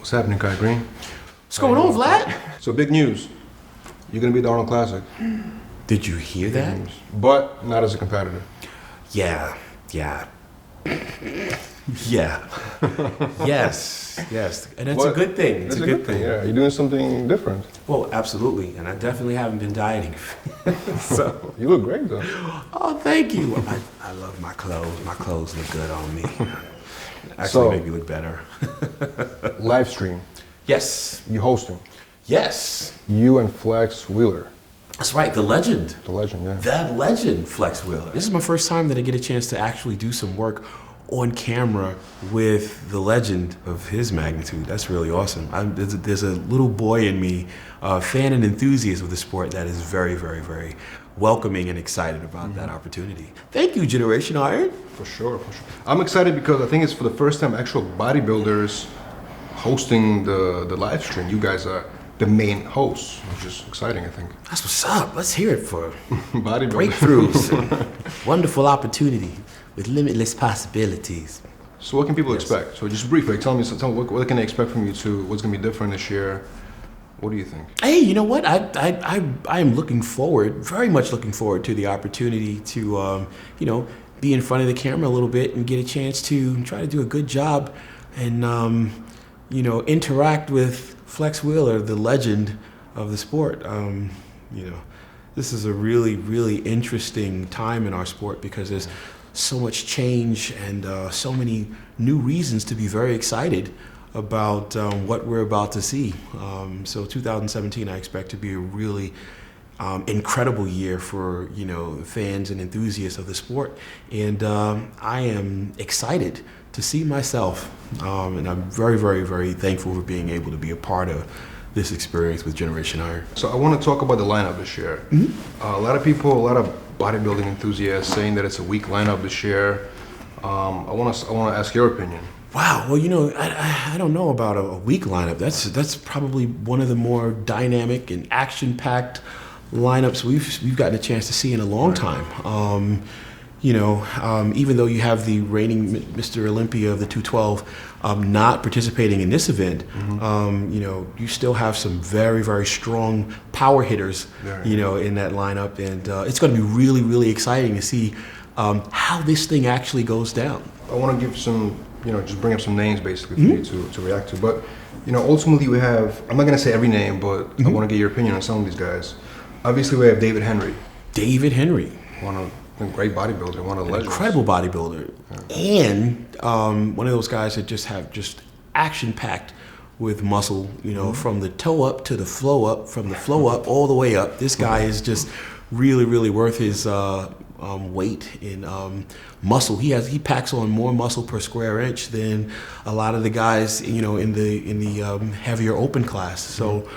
What's happening, Kai Greene? What's going on, Vlad? So big news. You're gonna be at the Arnold Classic. Did you hear that? News. But not as a competitor. Yeah. Yes. And that's a good thing. It's a good thing. Yeah, you're doing something different. Well, absolutely. And I definitely haven't been dieting. So You look great though. oh, thank you. I love my clothes. My clothes look good on me. Actually, So- make me look better. Live stream. Yes. You hosting. Yes. You and Flex Wheeler, That's right. The legend. the legend, yeah. That legend, Flex Wheeler. This is my first time that I get a chance to actually do some work on camera with the legend of his magnitude. That's really awesome. There's a little boy in me, fan and enthusiast of the sport that is very, very, very welcoming and excited about that opportunity. Thank you, Generation Iron. For sure. I'm excited because I think it's for the first time actual bodybuilders hosting the live stream. You guys are the main hosts, which is exciting, I think. That's what's up. Let's hear it for Bodybuilding. breakthroughs and wonderful opportunity with limitless possibilities. So what can people expect? So just briefly, tell me what can they expect from you two? What's gonna be different this year? What do you think? Hey, you know what? I am looking forward, very much looking forward to the opportunity to, be in front of the camera a little bit and get a chance to try to do a good job and, interact with Flex Wheeler, the legend of the sport. This is a really, really interesting time in our sport because there's so much change and so many new reasons to be very excited about what we're about to see. So 2017, I expect to be a really incredible year for fans and enthusiasts of the sport, and I am excited to see myself, and I'm very, very, very thankful for being able to be a part of this experience with Generation Iron. So I want to talk about the lineup this year. A lot of people, a lot of bodybuilding enthusiasts saying that it's a weak lineup this year. I want to ask your opinion. Wow. Well, I don't know about a weak lineup. That's probably one of the more dynamic and action-packed lineups we've gotten a chance to see in a long time. Even though you have the reigning Mr. Olympia of the 212 not participating in this event, you still have some very, very strong power hitters, in that lineup, and it's going to be really, really exciting to see how this thing actually goes down. I want to give some, just bring up some names basically for you to react to. But, ultimately we have, I'm not going to say every name, but I want to get your opinion on some of these guys. Obviously we have David Henry. David Henry. A great bodybuilder, one of the legends. Incredible bodybuilder, and one of those guys that just have action packed with muscle. From the toe up to the flow up, from the flow up all the way up. This guy is just really, really worth his weight in muscle. He packs on more muscle per square inch than a lot of the guys in the heavier open class. So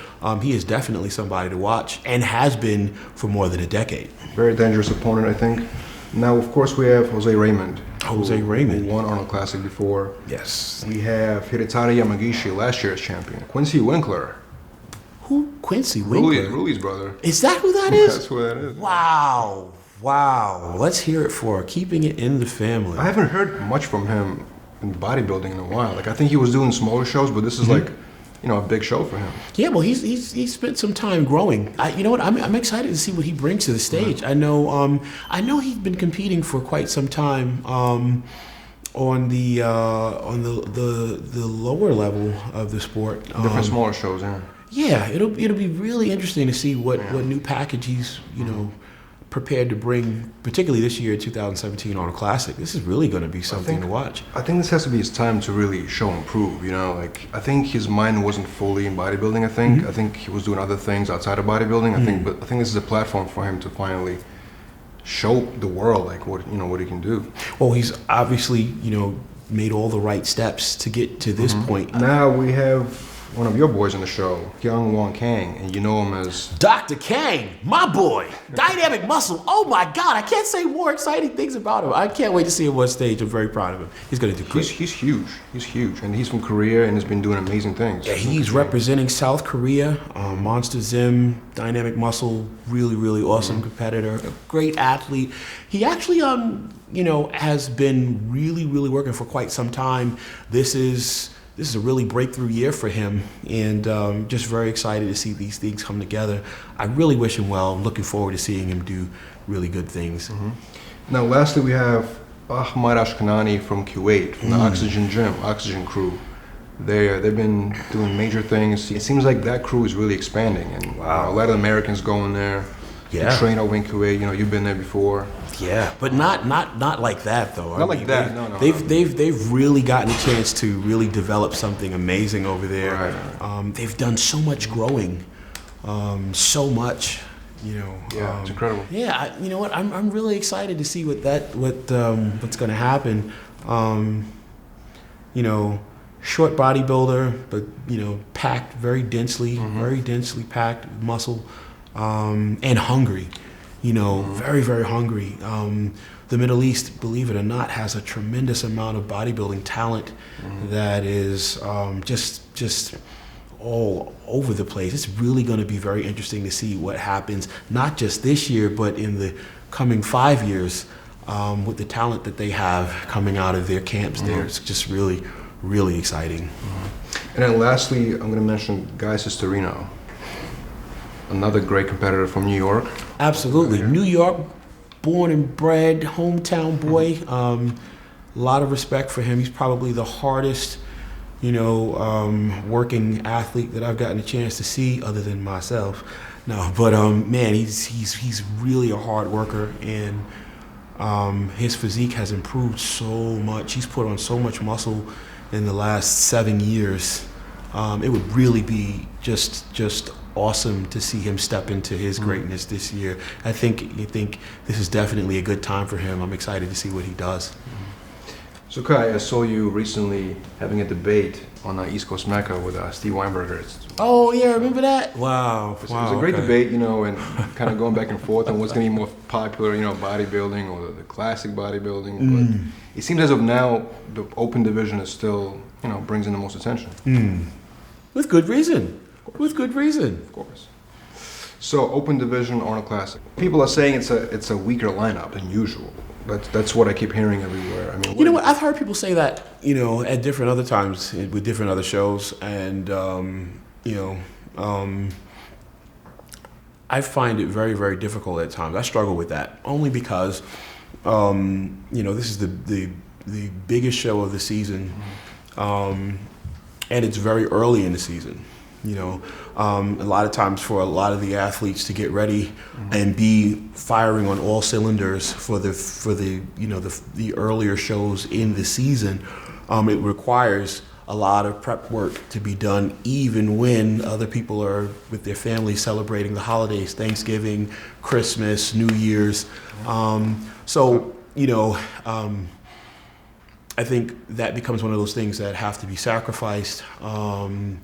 he is definitely somebody to watch and has been for more than a decade. Very dangerous opponent, I think. Now, of course, we have Jose Raymond. Raymond. Who won Arnold Classic before. Yes. We have Hidetori Yamagishi, last year's champion. Quincy Winkler. Who? Quincy Winkler? Ruli's brother. Is that who that is? That's who that is. Wow. Let's hear it for keeping it in the family. I haven't heard much from him in bodybuilding in a while. I think he was doing smaller shows, but this is a big show for him. Yeah, well, he's spent some time growing. I'm excited to see what he brings to the stage. I know he's been competing for quite some time on the lower level of the sport. Different smaller shows, yeah. Yeah, it'll be really interesting to see what new package he's prepared to bring, particularly this year, 2017 Arnold Classic. This is really going to be something to watch. I think this has to be his time to really show and prove. I think his mind wasn't fully in bodybuilding. I think he was doing other things outside of bodybuilding. I think this is a platform for him to finally show the world what he can do. Well, he's obviously made all the right steps to get to this point. Now we have one of your boys on the show, Kyung Won Kang, and you know him as Dr. Kang, my boy, dynamic muscle. Oh my God, I can't say more exciting things about him. I can't wait to see him on stage. I'm very proud of him. He's going to do great. He's huge, and he's from Korea and has been doing amazing things. Yeah, he's representing South Korea, Monster Zim, dynamic muscle, really, really awesome competitor, a great athlete. He actually, has been really, really working for quite some time. This is this is a really breakthrough year for him, and just very excited to see these things come together. I really wish him well. I'm looking forward to seeing him do really good things. Now, lastly, we have Ahmad Ashkanani from Kuwait, from the Oxygen Gym, Oxygen crew. They've been doing major things. It seems like that crew is really expanding, and a lot of Americans going there. Yeah. They train over in Kuwait. You've been there before. Yeah, but not like that though. Not like that. No. They've really gotten a chance to really develop something amazing over there. Right. They've done so much growing, so much. Yeah, it's incredible. Yeah, you know what? I'm really excited to see what's going to happen. Short bodybuilder, but packed very densely, packed muscle, and hungry. Very, very hungry. The Middle East, believe it or not, has a tremendous amount of bodybuilding talent that is just all over the place. It's really going to be very interesting to see what happens, not just this year, but in the coming 5 years with the talent that they have coming out of their camps there. It's just really, really exciting. And then lastly, I'm going to mention Guy Sistorino, another great competitor from New York. Absolutely. New York, born and bred, hometown boy. A lot of respect for him. He's probably the hardest working athlete that I've gotten a chance to see, other than myself. No, but man, he's really a hard worker, and his physique has improved so much. He's put on so much muscle in the last 7 years. It would really be just awesome to see him step into his greatness this year. I think this is definitely a good time for him. I'm excited to see what he does. So Kai, I saw you recently having a debate on East Coast Mecca with Steve Weinberger. Oh yeah, remember that? Wow. It was a great debate, and kind of going back and forth on what's going to be more popular, bodybuilding or the classic bodybuilding. But it seems as of now, the open division is still, brings in the most attention. With good reason. With good reason. Of course. So open division, Arnold Classic. People are saying it's a weaker lineup than usual. That's what I keep hearing everywhere. I mean, you know what? I've heard people say that, at different other times with different other shows, and I find it very, very difficult at times. I struggle with that only because, this is the biggest show of the season, and it's very early in the season. A lot of times for a lot of the athletes to get ready and be firing on all cylinders for the earlier shows in the season, it requires a lot of prep work to be done, even when other people are with their families celebrating the holidays, Thanksgiving, Christmas, New Year's. I think that becomes one of those things that have to be sacrificed. And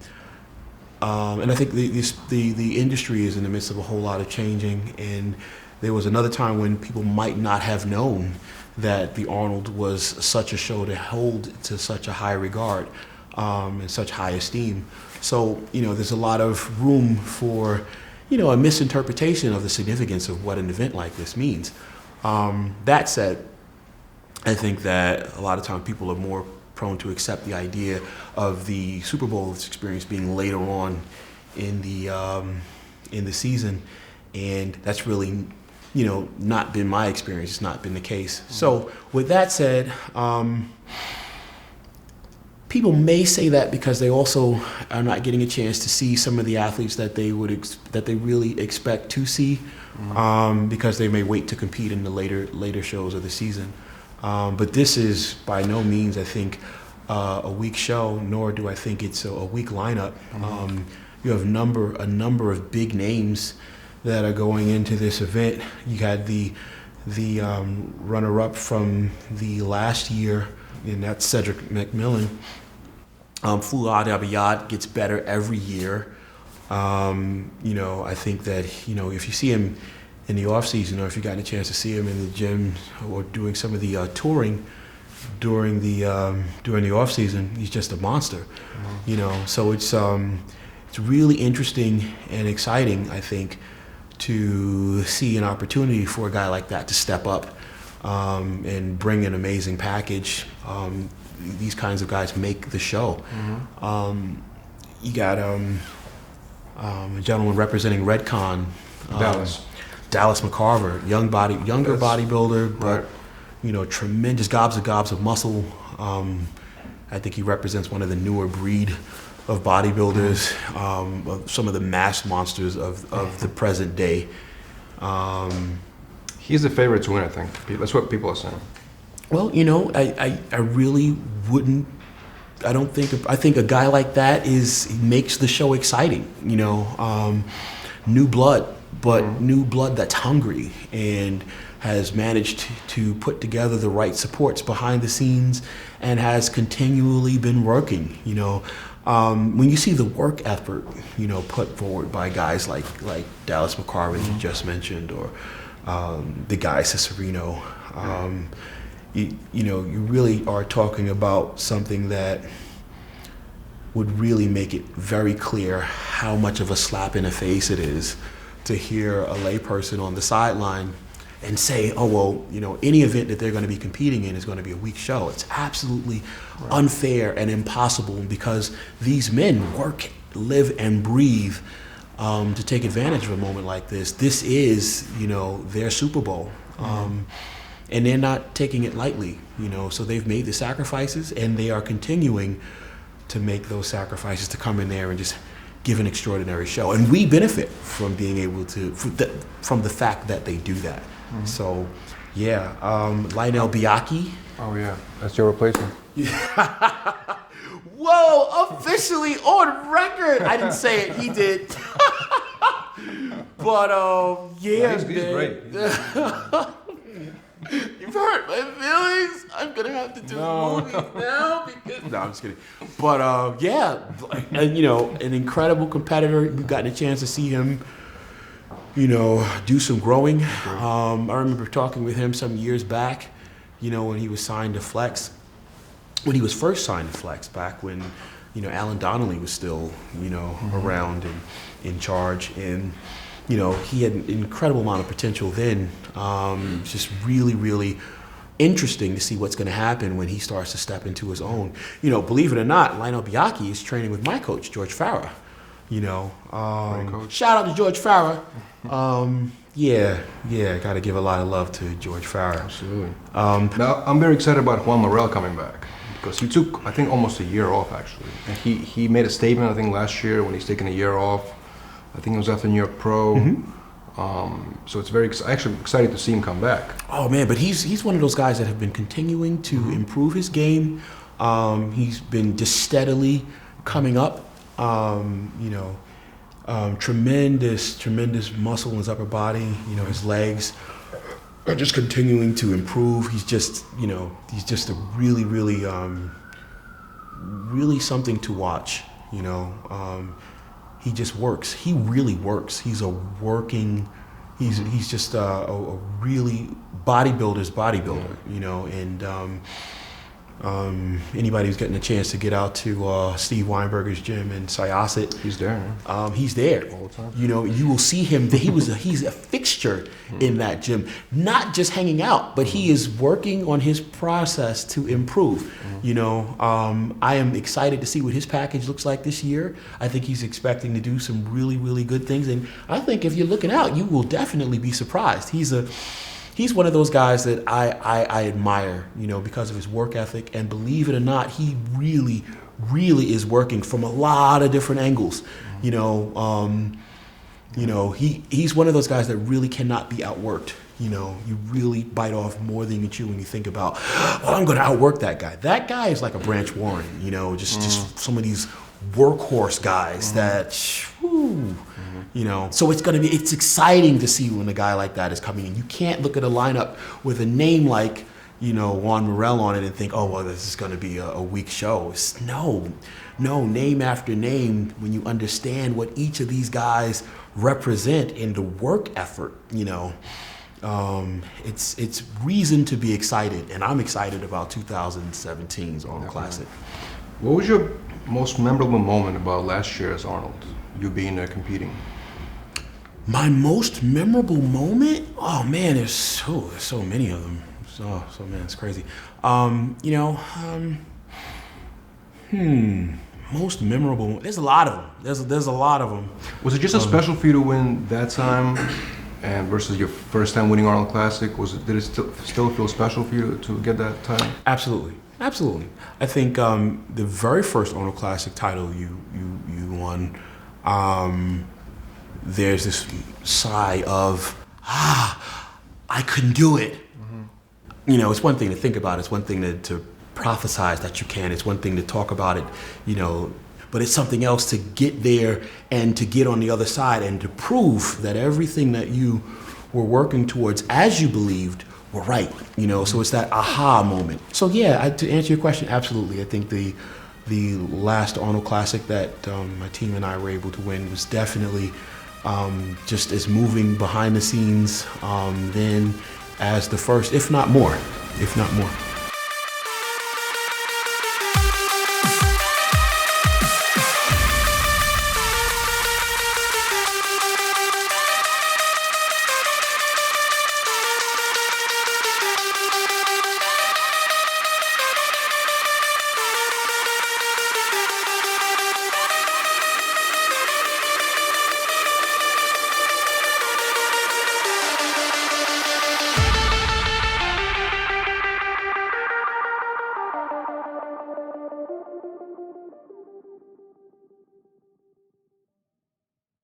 I think the industry is in the midst of a whole lot of changing, and there was another time when people might not have known that the Arnold was such a show to hold to such a high regard and such high esteem. So, there's a lot of room for, a misinterpretation of the significance of what an event like this means. That said, I think that a lot of times people are more prone to accept the idea of the Super Bowl experience being later on in the season, and that's really not been my experience. It's not been the case. So with that said, people may say that because they also are not getting a chance to see some of the athletes that they really expect to see, because they may wait to compete in the later shows of the season. But this is by no means, I think, a weak show, nor do I think it's a weak lineup. You have a number of big names that are going into this event. You had the runner-up from the last year, and that's Cedric McMillan. Vlad Yudin gets better every year. I think that if you see him in the off season, or if you've gotten a chance to see him in the gym or doing some of the touring during the off season, he's just a monster. So it's really interesting and exciting, I think, to see an opportunity for a guy like that to step up and bring an amazing package. these kinds of guys make the show. You got a gentleman representing Redcon, Dallas McCarver, younger bodybuilder, but tremendous gobs of muscle. I think he represents one of the newer breed of bodybuilders, of some of the mass monsters of the present day. He's the favorite to win, I think. That's what people are saying. Well, I really wouldn't. I think a guy like that makes the show exciting. New blood, but new blood that's hungry and has managed to put together the right supports behind the scenes and has continually been working. When you see the work effort, put forward by guys like Dallas McCarver that you just mentioned, or the guy Cicerino, you really are talking about something that would really make it very clear how much of a slap in the face it is to hear a layperson on the sideline and say, oh, well, any event that they're going to be competing in is going to be a weak show. It's absolutely unfair and impossible, because these men work, live, and breathe to take advantage of a moment like this. This is, their Super Bowl. And they're not taking it lightly, so they've made the sacrifices, and they are continuing to make those sacrifices to come in there and just give an extraordinary show. And we benefit from being able to, from the fact that they do that. So, yeah, Lionel Biaki. Oh, yeah, that's your replacement. Whoa, officially on record. I didn't say it, he did. But, yeah, he's great. You've hurt my feelings. I'm gonna have to do movies now because no, I'm just kidding. But yeah, an incredible competitor. We've gotten a chance to see him, do some growing. I remember talking with him some years back, when he was signed to Flex. When he was first signed to Flex, back when, Alan Donnelly was still, around and in charge, and he had an incredible amount of potential then. It's just really, really interesting to see what's going to happen when he starts to step into his own. Believe it or not, Lionel Biaki is training with my coach, George Farah. Shout out to George Farah. Got to give a lot of love to George Farah. Absolutely. Now, I'm very excited about Juan Morel coming back, because he took, I think, almost a year off, actually. And he made a statement, I think, last year when he's taking a year off. I think it was after New York Pro. So it's actually excited to see him come back. Oh man, but he's one of those guys that have been continuing to improve his game. He's been just steadily coming up. Tremendous muscle in his upper body. His legs are just continuing to improve. He's just a really, really, really something to watch. He just works. He really works. He's just a really bodybuilder's bodybuilder, and anybody who's getting a chance to get out to Steve Weinberger's gym in Syosset, he's there. He's there all the time. You will see him. He's a fixture in that gym, not just hanging out, but he is working on his process to improve. I am excited to see what his package looks like this year. I think he's expecting to do some really, really good things, and I think if you're looking out, you will definitely be surprised. He's one of those guys that I admire, because of his work ethic, and believe it or not, he really, really is working from a lot of different angles. He's one of those guys that really cannot be outworked. You really bite off more than you chew when you think about, well, I'm going to outwork that guy. That guy is like a Branch Warren, just some of these workhorse guys that, so it's exciting to see when a guy like that is coming in. You can't look at a lineup with a name like, Juan Morel on it and think, oh, well, this is going to be a weak show. No, name after name, when you understand what each of these guys represent in the work effort, it's reason to be excited, and I'm excited about 2017's Arnold Classic. What was your most memorable moment about last year's Arnold, you being there competing? My most memorable moment? Oh man, there's so many of them. So man, it's crazy. Most memorable. There's a lot of them. There's a lot of them. Was it just a special for you to win that time, and versus your first time winning Arnold Classic? Did it still feel special for you to get that title? Absolutely. I think the very first Arnold Classic title you won, there's this sigh of I couldn't do it. You know, it's one thing to think about it. It's one thing to prophesize that you can. It's one thing to talk about it, you know, but it's something else to get there and to get on the other side and to prove that everything that you were working towards as you believed were right, you know. So it's that aha moment. So yeah, to answer your question, absolutely. I think the last Arnold Classic that my team and I were able to win was definitely just as moving behind the scenes then as the first, if not more.